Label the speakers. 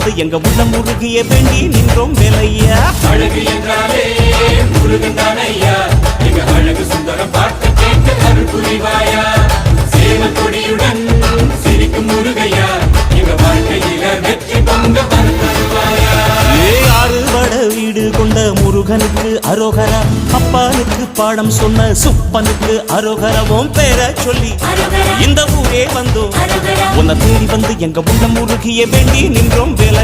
Speaker 1: வந்து எங்க உள்ளம் முருகிய வேண்டி நின்றோம் வேலையா.
Speaker 2: அழகு என்றாலே முருகன் தானையா, எங்க அழகு சுந்தரம் பார்த்து கேட்டு அருள் புரிவாயா. சேவல் கொடியுடன் சிரிக்கும் முருகையா, எங்க வாழ்க்கையில வெற்றி பொங்க தருவாயா.
Speaker 1: ஆறுபட வீடு கொண்ட முருகனுக்கு அரோகரா, அப்பானுக்கு பாடம் சொன்ன சுப்பனுக்கு அரோகரவும் பேர சொல்லி இந்த ஊரே வந்தோம் உன்னை தேடி வந்து எங்க உள்ளம் முருகிய வேண்டி நின்றோம் வேலை.